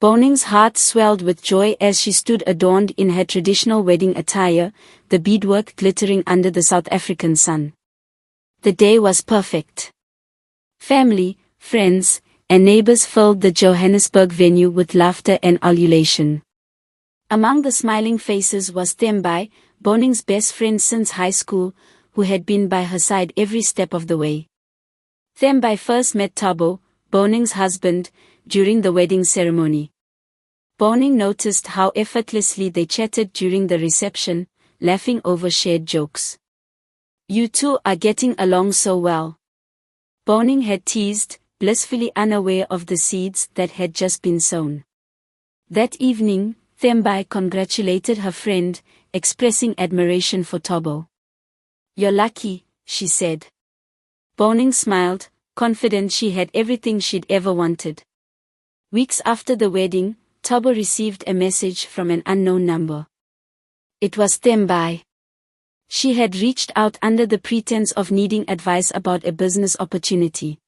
Bonang's heart swelled with joy as she stood adorned in her traditional wedding attire, the beadwork glittering under the South African sun. The day was perfect. Family, friends, and neighbors filled the Johannesburg venue with laughter and ululation. Among the smiling faces was Thembi, Bonang's best friend since high school, who had been by her side every step of the way. Thembi first met Thabo, Bonang's husband, during the wedding ceremony. Bonang noticed how effortlessly they chatted during the reception, laughing over shared jokes. "You two are getting along so well," Bonang had teased, blissfully unaware of the seeds that had just been sown. That evening, Thembi congratulated her friend, expressing admiration for Thabo. "You're lucky," she said. Bonang smiled, confident she had everything she'd ever wanted. Weeks after the wedding, Thabo received a message from an unknown number. It was Thembi. She had reached out under the pretense of needing advice about a business opportunity.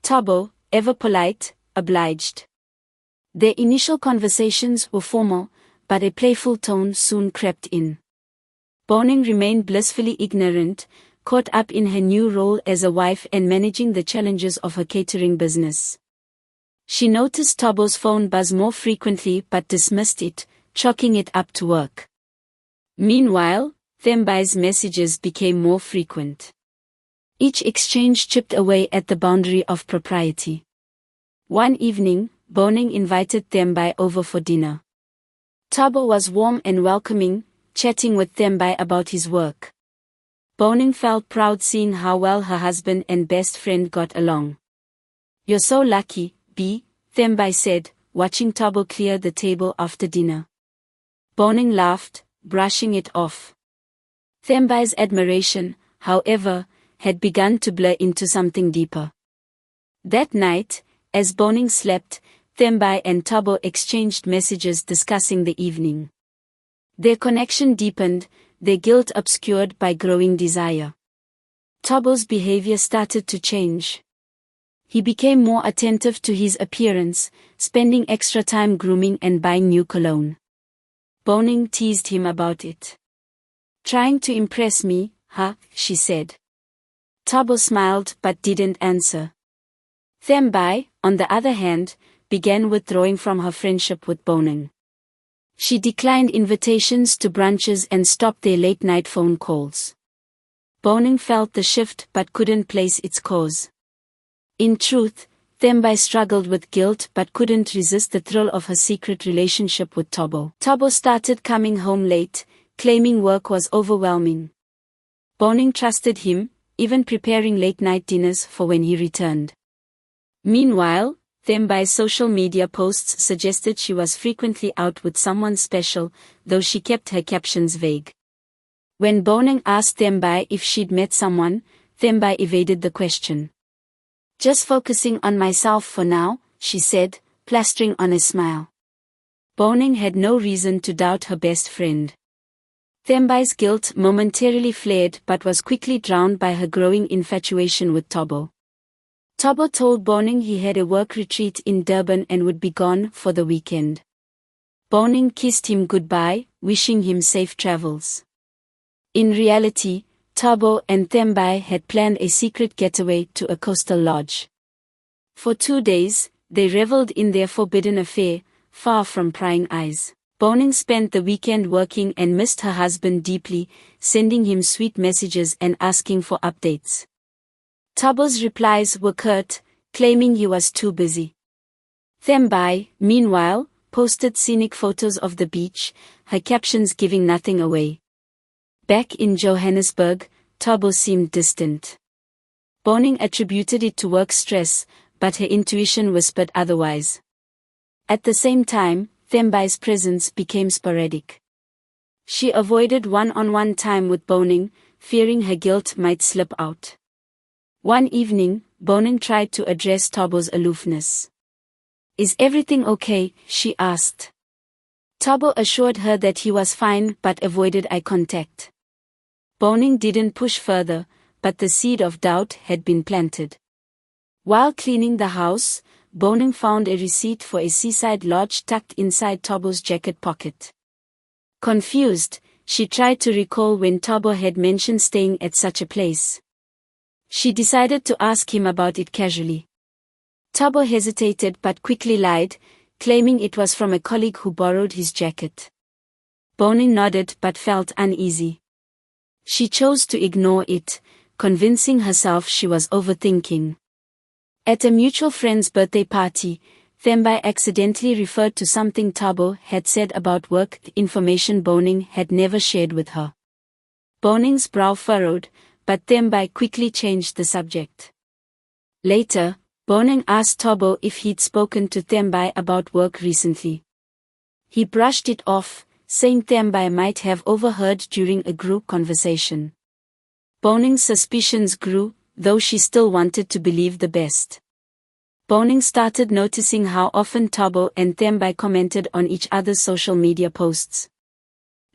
Thabo, ever polite, obliged. Their initial conversations were formal, but a playful tone soon crept in. Bonang remained blissfully ignorant, caught up in her new role as a wife and managing the challenges of her catering business. She noticed Thabo's phone buzz more frequently but dismissed it, chalking it up to work. Meanwhile, Thembi's messages became more frequent. Each exchange chipped away at the boundary of propriety. One evening, Bonang invited Thembi over for dinner. Thabo was warm and welcoming, chatting with Thembi about his work. Bonang felt proud seeing how well her husband and best friend got along. "You're so lucky, B," Thembi said, watching Thabo clear the table after dinner. Bonang laughed, brushing it off. Thembi's admiration, however, had begun to blur into something deeper. That night, as Bonang slept, Thembi and Thabo exchanged messages discussing the evening. Their connection deepened, their guilt obscured by growing desire. Thabo's behavior started to change. He became more attentive to his appearance, spending extra time grooming and buying new cologne. Bonang teased him about it. "Trying to impress me, huh?" she said. Thabo smiled but didn't answer. Thembi, on the other hand, began withdrawing from her friendship with Bonang. She declined invitations to brunches and stopped their late-night phone calls. Bonang felt the shift but couldn't place its cause. In truth, Thembi struggled with guilt but couldn't resist the thrill of her secret relationship with Thabo. Thabo started coming home late, claiming work was overwhelming. Bonang trusted him, even preparing late-night dinners for when he returned. Meanwhile, Thembi's social media posts suggested she was frequently out with someone special, though she kept her captions vague. When Bonang asked Thembi if she'd met someone, Thembi evaded the question. "Just focusing on myself for now," she said, plastering on a smile. Bonang had no reason to doubt her best friend. Thembi's guilt momentarily flared but was quickly drowned by her growing infatuation with Thabo. Thabo told Bonang he had a work retreat in Durban and would be gone for the weekend. Bonang kissed him goodbye, wishing him safe travels. In reality, Thabo and Thembi had planned a secret getaway to a coastal lodge. For 2 days, they reveled in their forbidden affair, far from prying eyes. Bonang spent the weekend working and missed her husband deeply, sending him sweet messages and asking for updates. Thabo's replies were curt, claiming he was too busy. Thembi, meanwhile, posted scenic photos of the beach, her captions giving nothing away. Back in Johannesburg, Thabo seemed distant. Bonang attributed it to work stress, but her intuition whispered otherwise. At the same time, Thembi's presence became sporadic. She avoided one-on-one time with Bonang, fearing her guilt might slip out. One evening, Bonang tried to address Thabo's aloofness. "Is everything okay?" she asked. Thabo assured her that he was fine but avoided eye contact. Bonang didn't push further, but the seed of doubt had been planted. While cleaning the house, Bonang found a receipt for a seaside lodge tucked inside Thabo's jacket pocket. Confused, she tried to recall when Thabo had mentioned staying at such a place. She decided to ask him about it casually. Thabo hesitated but quickly lied, claiming it was from a colleague who borrowed his jacket. Bonang nodded but felt uneasy. She chose to ignore it, convincing herself she was overthinking. At a mutual friend's birthday party, Thembi accidentally referred to something Thabo had said about work, information Bonang had never shared with her. Bonang's brow furrowed, but Thembi quickly changed the subject. Later, Bonang asked Thabo if he'd spoken to Thembi about work recently. He brushed it off, saying Thembi might have overheard during a group conversation. Bonang's suspicions grew, though she still wanted to believe the best. Bonang started noticing how often Thabo and Thembi commented on each other's social media posts.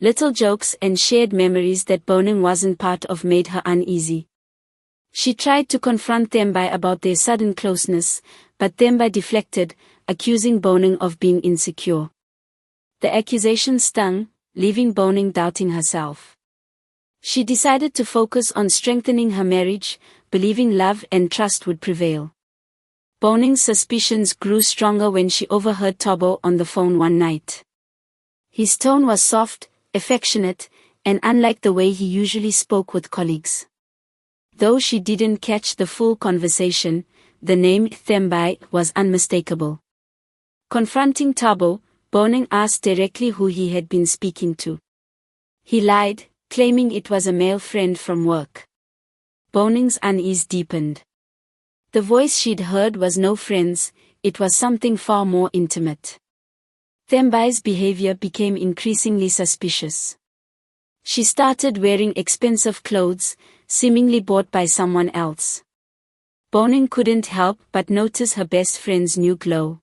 Little jokes and shared memories that Bonang wasn't part of made her uneasy. She tried to confront Thembi about their sudden closeness, but Thembi deflected, accusing Bonang of being insecure. The accusation stung, leaving Bonang doubting herself. She decided to focus on strengthening her marriage, believing love and trust would prevail. Bonang's suspicions grew stronger when she overheard Thabo on the phone one night. His tone was soft, affectionate, and unlike the way he usually spoke with colleagues. Though she didn't catch the full conversation, the name Thembi was unmistakable. Confronting Thabo, Bonang asked directly who he had been speaking to. He lied, claiming it was a male friend from work. Bonang's unease deepened. The voice she'd heard was no friend's, it was something far more intimate. Thembi's behavior became increasingly suspicious. She started wearing expensive clothes, seemingly bought by someone else. Bonang couldn't help but notice her best friend's new glow.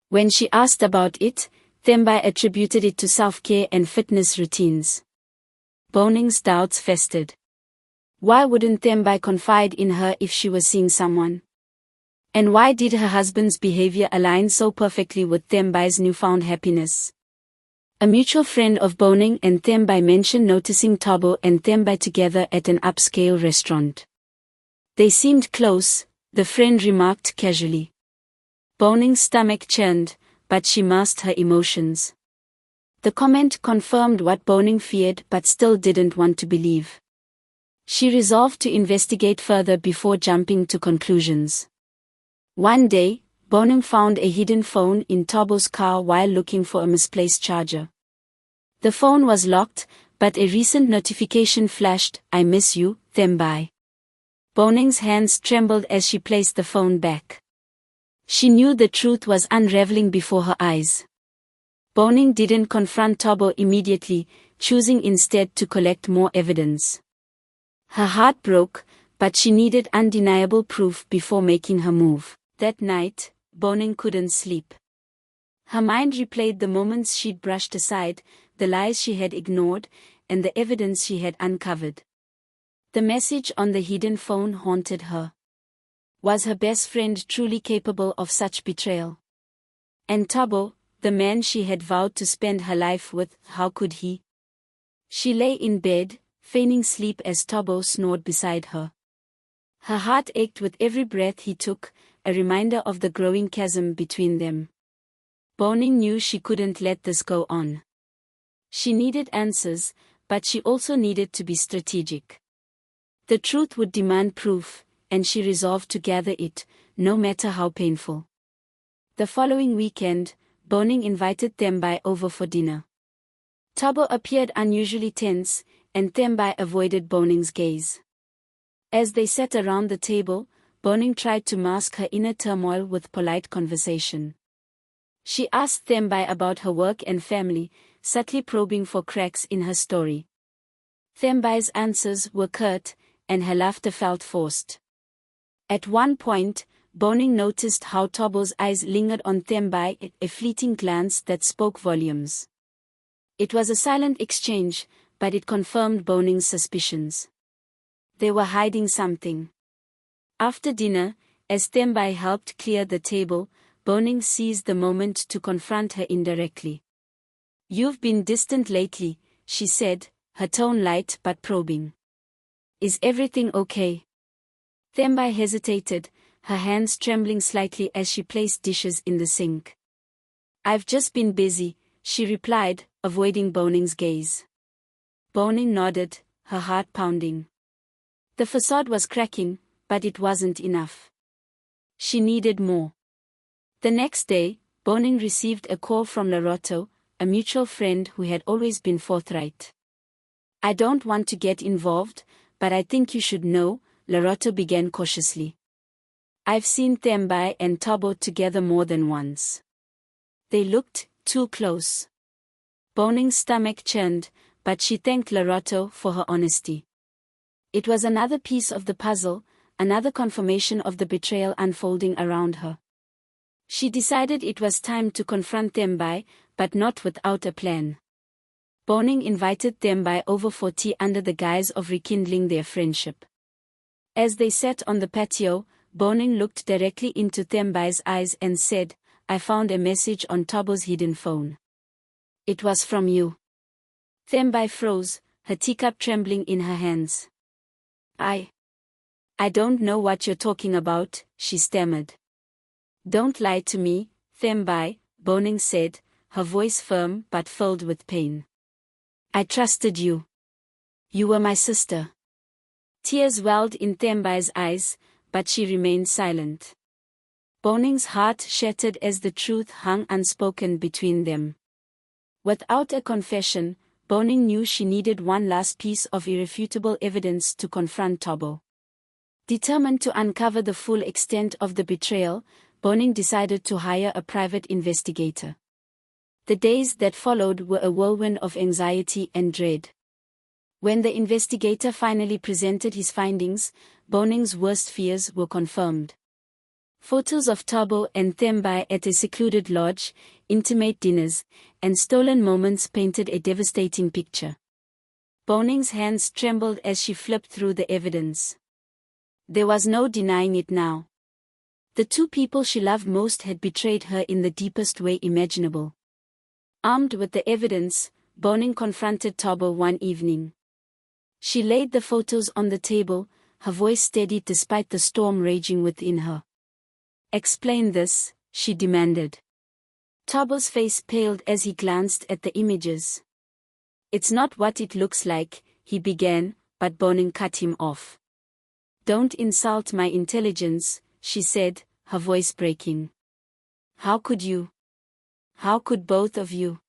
When she asked about it, Thembi attributed it to self-care and fitness routines. Bonang's doubts festered. Why wouldn't Thembi confide in her if she was seeing someone? And why did her husband's behavior align so perfectly with Thembi's newfound happiness? A mutual friend of Bonang and Thembi mentioned noticing Thabo and Thembi together at an upscale restaurant. They seemed close, the friend remarked casually. Bonang's stomach churned, but she masked her emotions. The comment confirmed what Bonang feared but still didn't want to believe. She resolved to investigate further before jumping to conclusions. One day, Bonang found a hidden phone in Thabo's car while looking for a misplaced charger. The phone was locked, but a recent notification flashed, "I miss you, Thembi." Bonang's hands trembled as she placed the phone back. She knew the truth was unraveling before her eyes. Bonang didn't confront Thabo immediately, choosing instead to collect more evidence. Her heart broke, but she needed undeniable proof before making her move. That night, Bonang couldn't sleep. Her mind replayed the moments she'd brushed aside, the lies she had ignored, and the evidence she had uncovered. The message on the hidden phone haunted her. Was her best friend truly capable of such betrayal? And Thabo, the man she had vowed to spend her life with, how could he? She lay in bed, feigning sleep as Thabo snored beside her. Her heart ached with every breath he took, a reminder of the growing chasm between them. Bonang knew she couldn't let this go on. She needed answers, but she also needed to be strategic. The truth would demand proof, and she resolved to gather it, no matter how painful. The following weekend, Bonang invited Thembi over for dinner. Thabo appeared unusually tense, and Thembi avoided Bonang's gaze. As they sat around the table, Bonang tried to mask her inner turmoil with polite conversation. She asked Thembi about her work and family, subtly probing for cracks in her story. Thembi's answers were curt, and her laughter felt forced. At one point, Bonang noticed how Thabo's eyes lingered on Thembi, a fleeting glance that spoke volumes. It was a silent exchange, but it confirmed Bonang's suspicions. They were hiding something. After dinner, As Thembi helped clear the table, Bonang seized the moment to confront her indirectly. "You've been distant lately," she said, her tone light but probing. "Is everything okay?" Thembi hesitated, her hands trembling slightly as she placed dishes in the sink. "I've just been busy," she replied, avoiding Bonang's gaze. Bonang nodded, her heart pounding. The facade was cracking, but it wasn't enough. She needed more. The next day, Bonang received a call from Lerato, a mutual friend who had always been forthright. "I don't want to get involved, but I think you should know," Lerato began cautiously. "I've seen Thembi and Thabo together more than once. They looked too close." Bonang's stomach churned, but she thanked Lerato for her honesty. It was another piece of the puzzle, another confirmation of the betrayal unfolding around her. She decided it was time to confront Thembi, but not without a plan. Bonang invited Thembi over for tea under the guise of rekindling their friendship. As they sat on the patio, Bonang looked directly into Thembi's eyes and said, "I found a message on Thabo's hidden phone. It was from you." Thembi froze, her teacup trembling in her hands. I don't know what you're talking about," she stammered. "Don't lie to me, Thembi," Bonang said, her voice firm but filled with pain. "I trusted you. You were my sister." Tears welled in Thembi's eyes, but she remained silent. Bonang's heart shattered as the truth hung unspoken between them. Without a confession, Bonang knew she needed one last piece of irrefutable evidence to confront Thabo. Determined to uncover the full extent of the betrayal, Bonang decided to hire a private investigator. The days that followed were a whirlwind of anxiety and dread. When the investigator finally presented his findings, Bonang's worst fears were confirmed. Photos of Thabo and Thembi at a secluded lodge, intimate dinners, and stolen moments painted a devastating picture. Bonang's hands trembled as she flipped through the evidence. There was no denying it now. The two people she loved most had betrayed her in the deepest way imaginable. Armed with the evidence, Bonang confronted Thabo one evening. She laid the photos on the table, her voice steady despite the storm raging within her. "Explain this," she demanded. Thabo's face paled as he glanced at the images. "It's not what it looks like," he began, but Bonang cut him off. "Don't insult my intelligence," she said, her voice breaking. "How could you? How could both of you?"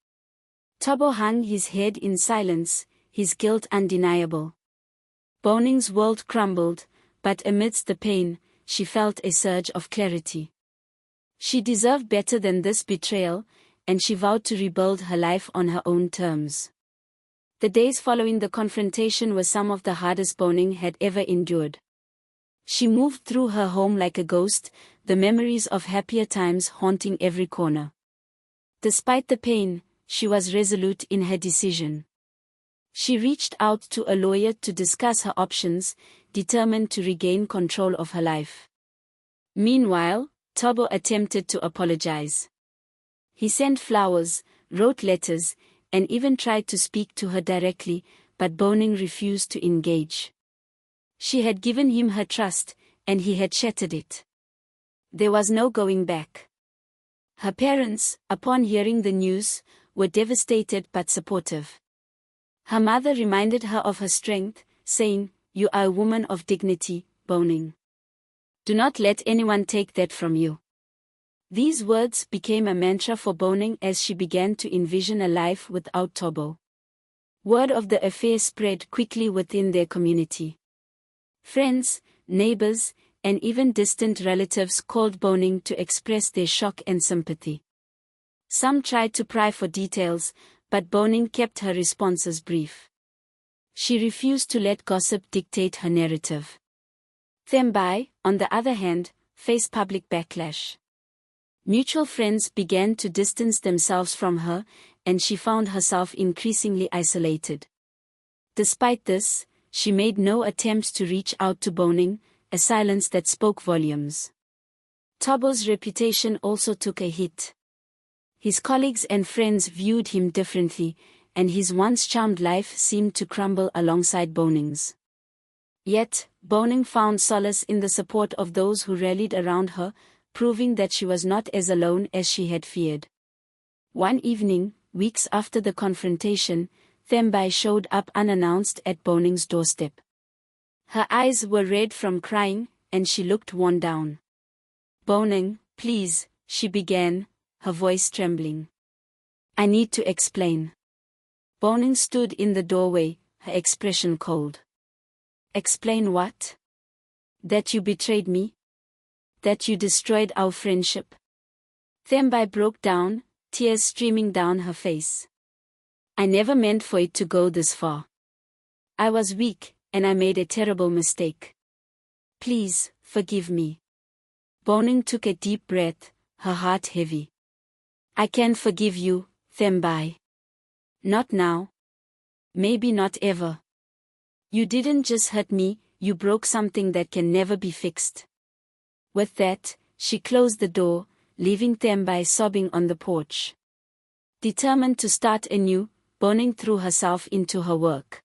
Thabo hung his head in silence, his guilt undeniable. Bonang's world crumbled, but amidst the pain, she felt a surge of clarity. She deserved better than this betrayal, and she vowed to rebuild her life on her own terms. The days following the confrontation were some of the hardest Bonang had ever endured. She moved through her home like a ghost, the memories of happier times haunting every corner. Despite the pain, she was resolute in her decision. She reached out to a lawyer to discuss her options, determined to regain control of her life. Meanwhile, Thabo attempted to apologize. He sent flowers, wrote letters, and even tried to speak to her directly, but Bonang refused to engage. She had given him her trust, and he had shattered it. There was no going back. Her parents, upon hearing the news, were devastated but supportive. Her mother reminded her of her strength, saying, "You are a woman of dignity, Bonang. Do not let anyone take that from you." These words became a mantra for Bonang as she began to envision a life without Thabo. Word of the affair spread quickly within their community. Friends, neighbors, and even distant relatives called Bonang to express their shock and sympathy. Some tried to pry for details, but Bonang kept her responses brief. She refused to let gossip dictate her narrative. Thembi, on the other hand, faced public backlash. Mutual friends began to distance themselves from her, and she found herself increasingly isolated. Despite this, she made no attempts to reach out to Bonang, a silence that spoke volumes. Thabo's reputation also took a hit. His colleagues and friends viewed him differently, and his once charmed life seemed to crumble alongside Bonang's. Yet, Bonang found solace in the support of those who rallied around her, proving that she was not as alone as she had feared. One evening, weeks after the confrontation, Thembi showed up unannounced at Bonang's doorstep. Her eyes were red from crying, and she looked worn down. "Bonang, please," she began, her voice trembling. "I need to explain." Bonang stood in the doorway, her expression cold. "Explain what?" "That you betrayed me? That you destroyed our friendship?" Thembi broke down, tears streaming down her face. "I never meant for it to go this far. I was weak, and I made a terrible mistake. Please, forgive me." Bonang took a deep breath, her heart heavy. "I can forgive you, Thembi. Not now. Maybe not ever. You didn't just hurt me, you broke something that can never be fixed." With that, she closed the door, leaving Thembi sobbing on the porch. Determined to start anew, Bonang threw herself into her work.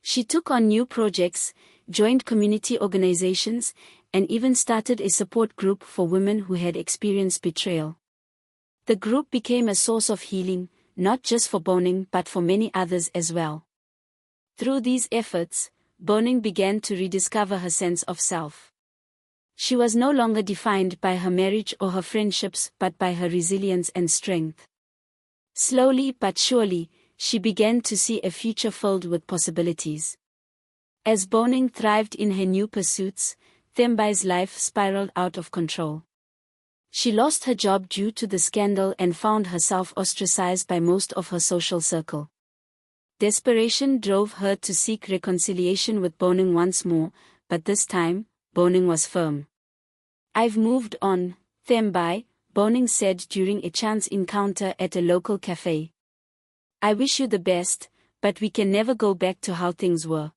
She took on new projects, joined community organizations, and even started a support group for women who had experienced betrayal. The group became a source of healing, not just for Bonang but for many others as well. Through these efforts, Bonang began to rediscover her sense of self. She was no longer defined by her marriage or her friendships but by her resilience and strength. Slowly but surely, she began to see a future filled with possibilities. As Bonang thrived in her new pursuits, Thembi's life spiraled out of control. She lost her job due to the scandal and found herself ostracized by most of her social circle. Desperation drove her to seek reconciliation with Bonang once more, but this time, Bonang was firm. "I've moved on, Thembi," Bonang said during a chance encounter at a local cafe. "I wish you the best, but we can never go back to how things were.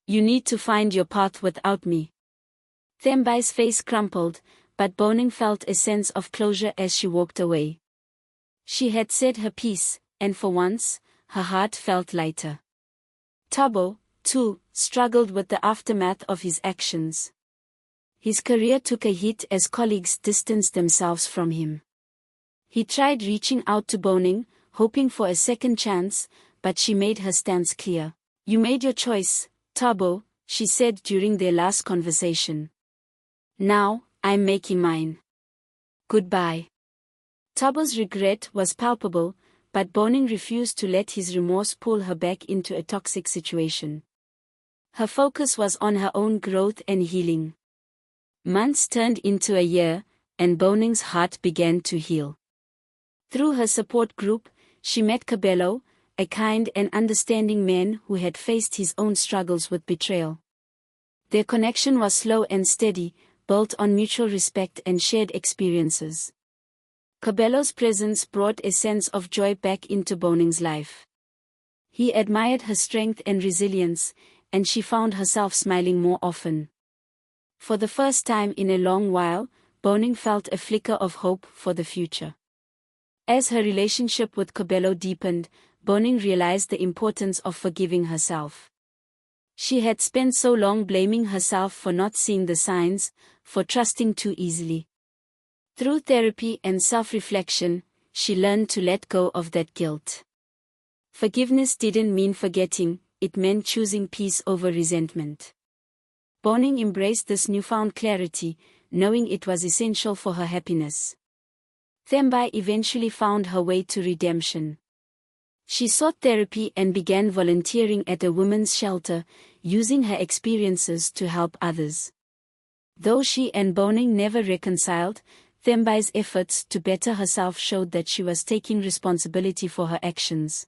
You need to find your path without me." Thembi's face crumpled, but Bonang felt a sense of closure as she walked away. She had said her piece, and for once, her heart felt lighter. Thabo, too, struggled with the aftermath of his actions. His career took a hit as colleagues distanced themselves from him. He tried reaching out to Bonang, hoping for a second chance, but she made her stance clear. "You made your choice, Thabo," she said during their last conversation. "Now, I'm making mine. Goodbye." Thabo's regret was palpable, but Bonang refused to let his remorse pull her back into a toxic situation. Her focus was on her own growth and healing. Months turned into a year, and Bonang's heart began to heal. Through her support group, she met Kabelo, a kind and understanding man who had faced his own struggles with betrayal. Their connection was slow and steady, built on mutual respect and shared experiences. Kabelo's presence brought a sense of joy back into Bonang's life. He admired her strength and resilience, and she found herself smiling more often. For the first time in a long while, Bonang felt a flicker of hope for the future. As her relationship with Kabelo deepened, Bonang realized the importance of forgiving herself. She had spent so long blaming herself for not seeing the signs, for trusting too easily. Through therapy and self-reflection, she learned to let go of that guilt. Forgiveness didn't mean forgetting, it meant choosing peace over resentment. Bonang embraced this newfound clarity, knowing it was essential for her happiness. Thembi eventually found her way to redemption. She sought therapy and began volunteering at a women's shelter, using her experiences to help others. Though she and Bonang never reconciled, Thembi's efforts to better herself showed that she was taking responsibility for her actions.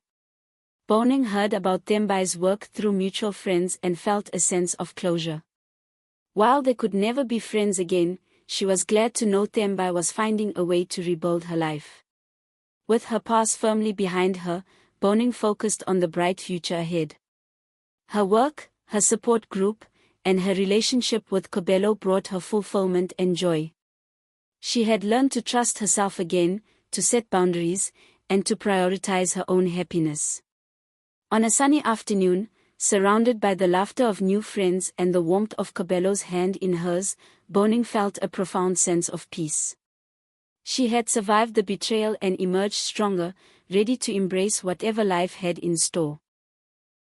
Bonang heard about Thembi's work through mutual friends and felt a sense of closure. While they could never be friends again, she was glad to know Thembi was finding a way to rebuild her life. With her past firmly behind her, Bonang focused on the bright future ahead. Her work, her support group, and her relationship with Kabelo brought her fulfillment and joy. She had learned to trust herself again, to set boundaries, and to prioritize her own happiness. On a sunny afternoon, surrounded by the laughter of new friends and the warmth of Kabelo's hand in hers, Bonang felt a profound sense of peace. She had survived the betrayal and emerged stronger, ready to embrace whatever life had in store.